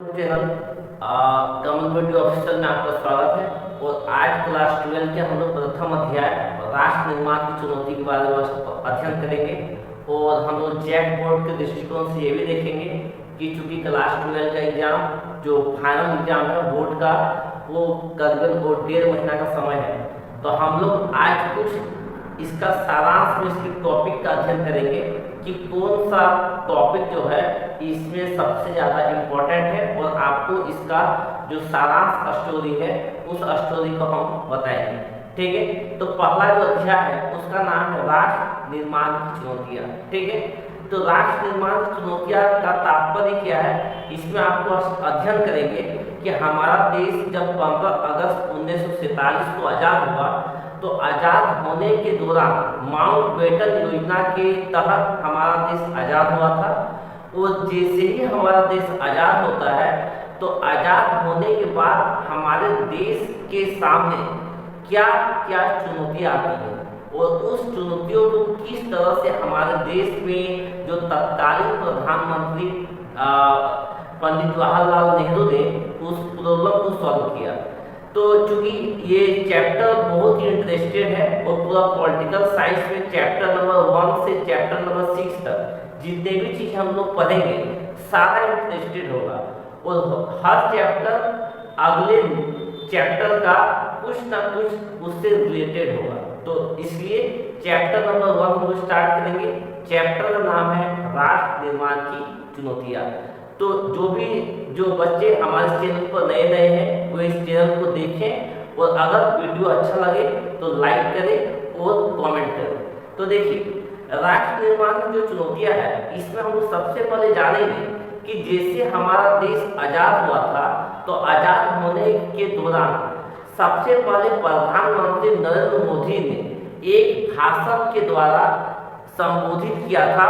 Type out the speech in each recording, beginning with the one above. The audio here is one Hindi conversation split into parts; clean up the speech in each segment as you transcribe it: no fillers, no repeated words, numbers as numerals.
चैनल कम्युनिटी ऑफिसर में आपका स्वागत है। और आज क्लास 12 के हम लोग प्रथम अध्याय राष्ट्र निर्माण की चुनौती के बारे में अध्ययन करेंगे। और हम लोग जैक बोर्ड के दृष्टिकोण से ये भी देखेंगे कि चूंकि क्लास 12 का एग्जाम जो फाइनल एग्जाम है बोर्ड का वो करीबन 1.5 महीना का समय है, तो हम लोग आज कुछ इसका सारांश में इसके टॉपिक का अध्ययन करेंगे कि कौन सा टॉपिक जो है इसमें सबसे ज़्यादा इम्पोर्टेंट है और आपको इसका जो सारांश स्टोरी है उस स्टोरी को हम बताएंगे। ठीक है, तो पहला जो अध्याय है उसका नाम है राष्ट्र निर्माण की चुनौतियाँ। ठीक है, तो राष्ट्र निर्माण की चुनौतियाँ का तात्पर्य क्या है, इसमें आपको अध्ययन करेंगे कि हमारा देश जब 15 अगस्त 1947 को आज़ाद हुआ तो आज़ाद होने के दौरान माउंटबेटन योजना के तहत हमारा देश आज़ाद हुआ था। और जैसे ही हमारा देश आज़ाद होता है तो आज़ाद होने के बाद हमारे देश के सामने क्या क्या चुनौतियाँ आती हैं और उस चुनौतियों को किस तरह से हमारे देश में जो तत्कालीन प्रधानमंत्री पंडित जवाहरलाल नेहरू ने उस प्रॉब्लम को सॉल्व किया। तो चूंकि ये चैप्टर बहुत ही इंटरेस्टेड है और पूरा पॉलिटिकल साइंस में चैप्टर नंबर 1 से चैप्टर नंबर 6 तक जितने भी चीज़ हम लोग पढ़ेंगे सारा इंटरेस्टेड होगा और हर चैप्टर अगले चैप्टर का कुछ ना कुछ उससे रिलेटेड होगा। तो इसलिए चैप्टर नंबर 1 हम लोग स्टार्ट करेंगे। चैप्टर का नाम है राष्ट्र निर्माण की चुनौतियाँ। तो जो बच्चे हमारे चैनल पर नए हैं वो इस चैनल को देखें और अगर वीडियो अच्छा लगे तो लाइक करें और कमेंट करें। तो देखिए, राष्ट्र निर्माण की जो चुनौतियां है इसमें हम लोग सबसे पहले जानेंगे कि जैसे हमारा देश आज़ाद हुआ था तो आज़ाद होने के दौरान सबसे पहले प्रधानमंत्री नरेंद्र मोदी ने एक भाषण के द्वारा संबोधित किया था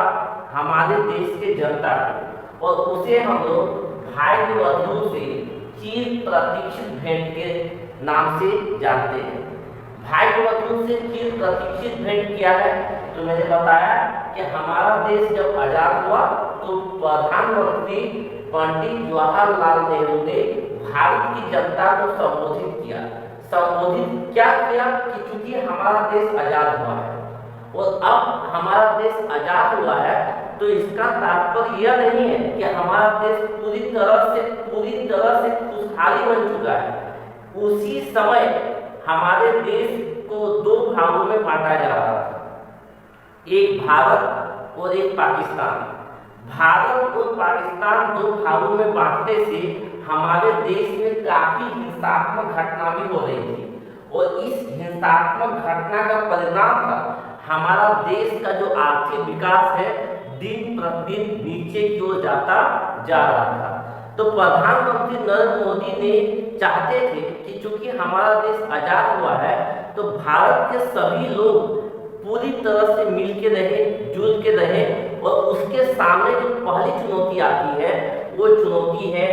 हमारे देश के जनता को, और उसे हम लोग भाई बंधु से चिर प्रतीक्षित भेंट के नाम से जानते हैं। भाई बंधु से चिर प्रतीक्षित भेंट क्या है, तो मैंने बताया कि हमारा देश जब आजाद हुआ तो प्रधानमंत्री पंडित जवाहरलाल नेहरू ने भारत की जनता को संबोधित किया। संबोधित क्या किया कि चूंकि हमारा देश आजाद हुआ है और अब हमारा देश आजाद हुआ है तो इसका तात्पर्य यह नहीं है कि हमारा देश पूरी तरह से खुशहाली बन चुका है। उसी समय हमारे देश को दो भागों में बांटा जा रहा था, एक भारत और एक पाकिस्तान। भारत और पाकिस्तान दो भागों में बांटने से हमारे देश में काफी हिंसात्मक घटना भी हो रही थी और इस हिंसात्मक घटना का परिणाम था हमारा देश का जो आर्थिक विकास है दिन प्रतिदिन नीचे की ओर जाता जा रहा था। तो प्रधानमंत्री नरेंद्र मोदी ने चाहते थे कि चूंकि हमारा देश आजाद हुआ है तो भारत के सभी लोग पूरी तरह से मिल के रहे, जुल के रहे, और उसके सामने जो पहली चुनौती आती है वो चुनौती है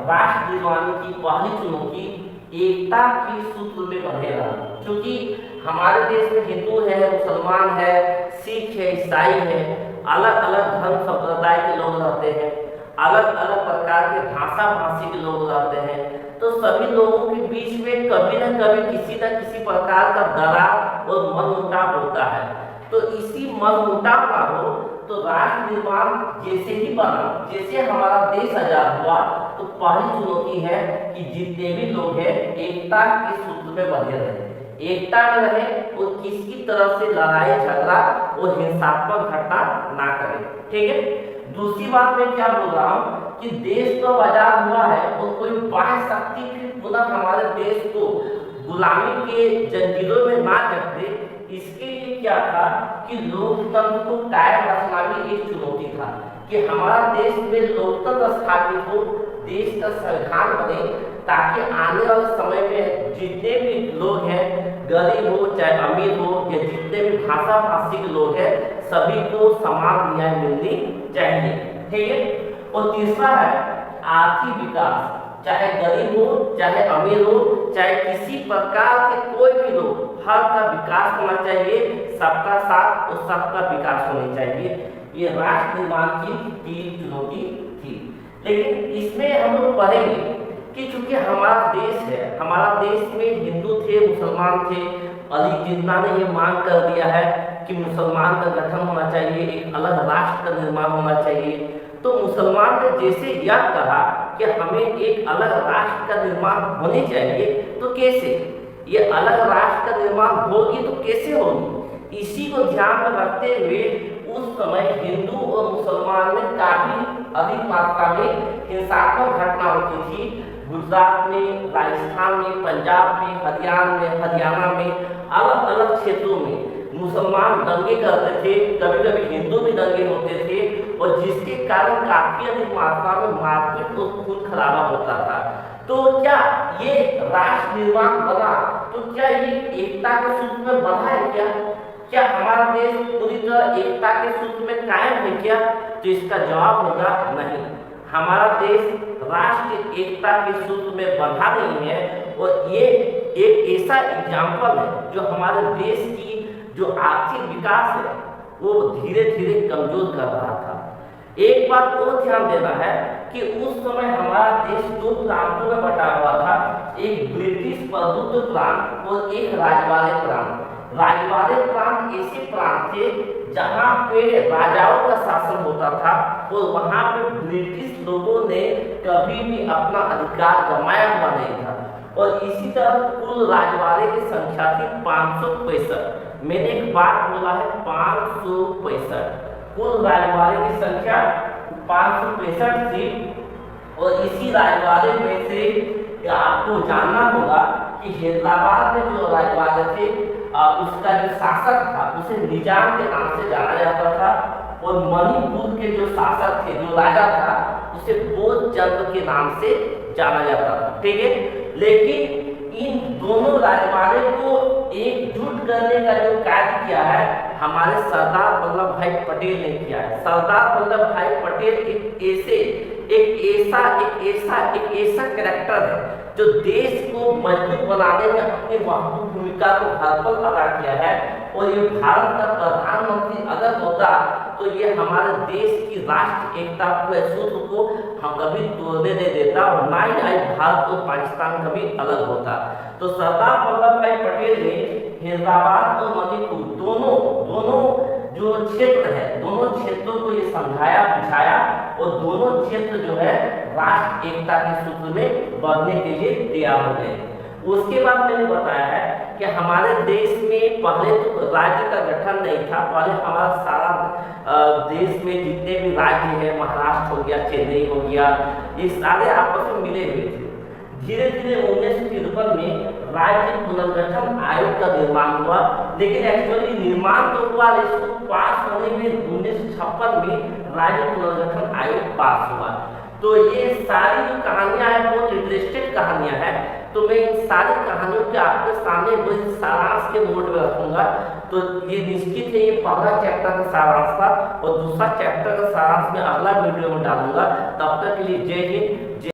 राष्ट्र निर्माण की पहली चुनौती, एकता की सूत्र में बंधे रहना। क्योंकि हमारे देश में हिंदू है, मुसलमान है, सिख है, ईसाई है, अलग अलग धर्म संप्रदाय के लोग रहते हैं, अलग अलग प्रकार के भाषा भाषी के लोग रहते हैं। तो सभी लोगों के बीच में कभी न कभी किसी न किसी प्रकार का दरार और मनमुटाव होता है। तो इसी मनमुटाव का हो तो राष्ट्र निर्माण जैसे ही बना, जैसे हमारा देश आजाद हुआ तो पहली चुनौती है कि जितने भी लोग हैं एकता के सूत्र में बंधे रहे, एकता में रहे और किसी तरह से लड़ाई झगड़ा और हिंसात्मक घटना ना करें। ठीक है, दूसरी बात मैं क्या बोल रहा हूँ कि देश तो आजाद हुआ है और कोई बाह्य शक्ति फिर पुनः हमारे देश को गुलामी के जंजीरों में ना जकड़े, इसके लिए क्या था कि लोकतंत्र को कायम रखना भी एक चुनौती था कि हमारा देश में लोकतंत्र स्थापित हो, देश का संविधान बने, ताकि आने वाले समय में जितने भी लोग हैं, गरीब हो चाहे अमीर हो या जितने भी भाषा भाषी के लोग हैं, सभी को समान न्याय मिलनी चाहिए। ठीक है, और तीसरा है आर्थिक विकास, चाहे गरीब हो चाहे अमीर हो चाहे किसी प्रकार के कोई भी हो, हर का विकास होना चाहिए, सबका साथ और सबका विकास होना चाहिए। ये राष्ट्र निर्माण की तीन चुनौती थी। लेकिन इसमें हम लोग पढ़ेंगे कि चूंकि हमारा देश है, हमारा देश में हिंदू थे, मुसलमान थे, अली जिन्ना ने ये मांग कर दिया है कि मुसलमान का गठन होना चाहिए, एक अलग राष्ट्र का निर्माण होना चाहिए। तो मुसलमान ने जैसे यह कहा कि हमें एक अलग राष्ट्र का निर्माण होनी चाहिए, तो कैसे ये अलग राष्ट्र का निर्माण होगी, तो कैसे होगी, इसी को ध्यान में रखते हुए उस समय हिंदू और मुसलमान में काफी अधिक मात्रा में हिंसात्मक घटना होती थी। गुजरात में, राजस्थान में, पंजाब में, हरियाणा में, अलग अलग क्षेत्रों में मुसलमान दंगे करते थे, कभी कभी हिंदू भी दंगे होते थे, और जिसके कारण काफी अधिक मात्रा में मारपीट और खून खराबा होता था। तो क्या ये राष्ट्र निर्माण बना, तो क्या ये एकता के सूत्र में बना है क्या हमारा देश पूरी तरह एकता के सूत्र में कायम है क्या? तो इसका जवाब होगा नहीं। हमारा देश राष्ट्र एकता के सूत्र में बंधा नहीं है, और ये एक ऐसा एग्जाम्पल है जो हमारे देश की जो आर्थिक विकास है वो धीरे धीरे कमजोर कर रहा था। एक बात और ध्यान देना है कि उस समय हमारा देश दो प्रांतों में बटा हुआ था, एक ब्रिटिश प्रभुत्व प्रांत और एक राजवाड़े प्रांत। राजवाड़े प्रांत ऐसे प्रांत थे जहाँ पे राजाओं का शासन होता था, और वहाँ पे ब्रिटिश लोगों ने कभी भी अपना अधिकार गंवाया हुआ नहीं था। और इसी तरह कुल राजवाड़े की संख्या थी 565। मैंने एक बात बोला है 565, कुल राजवाड़े की संख्या 565 थी। और इसी राजवाड़े में से आपको जानना होगा कि हैदराबाद में जो राजवाड़े थे उसका जो शासक था उसे निजाम के नाम से जाना जाता था, और मणिपुर के जो शासक थे, जो राजा था, उसे बोधचंद्र के नाम से जाना जाता था। ठीक है, लेकिन इन दोनों राजवाड़े को एकजुट करने का जो कार्य किया है हमारे सरदार वल्लभ भाई पटेल ने किया है। सरदार वल्लभ भाई पटेल एक ऐसा कैरेक्टर है जो देश को मजबूत बनाने में अपनी महत्वपूर्ण भूमिका को हर पल अदा किया है। और ये भारत का प्रधानमंत्री अगर होता तो ये हमारे देश की राष्ट्र एकता के सूत्र को हम कभी तोड़ने नहीं देता, और ना ही आज भारत और पाकिस्तान कभी अलग होता। तो सरदार वल्लभ भाई पटेल ने हैदराबाद और मणिपुर दोनों जो क्षेत्र है, दोनों क्षेत्रों को ये समझाया बुझाया, और दोनों क्षेत्र जो है राष्ट्र एकता के सूत्र में बढ़ने के लिए तैयार हो गए। उसके बाद मैंने बताया है कि हमारे देश में पहले तो राज्य का गठन नहीं था। पहले हमारा सारा देश में जितने भी राज्य हैं, महाराष्ट्र हो गया, चेन्नई हो गया, ये सारे आपस में मिले हुए थे। धीरे धीरे 1953 में राज्य पुनर्गठन आयोग का निर्माण हुआ, लेकिन एक्चुअली निर्माण तो हुआ, इसको पास होने में 1956 में राज्य पुनर्गठन आयोग पास हुआ। तो ये सारी जो कहानियां हैं बहुत इंटरेस्टेड कहानियां हैं, तो मैं इन सारी कहानियों के आपके सामने वो सारांश के मोड में रखूंगा। तो ये निश्चित है, ये पहला चैप्टर का सारांश था, और दूसरा चैप्टर का सारांश मैं अगला वीडियो में डालूंगा। तब तक के लिए जय हिंद, जय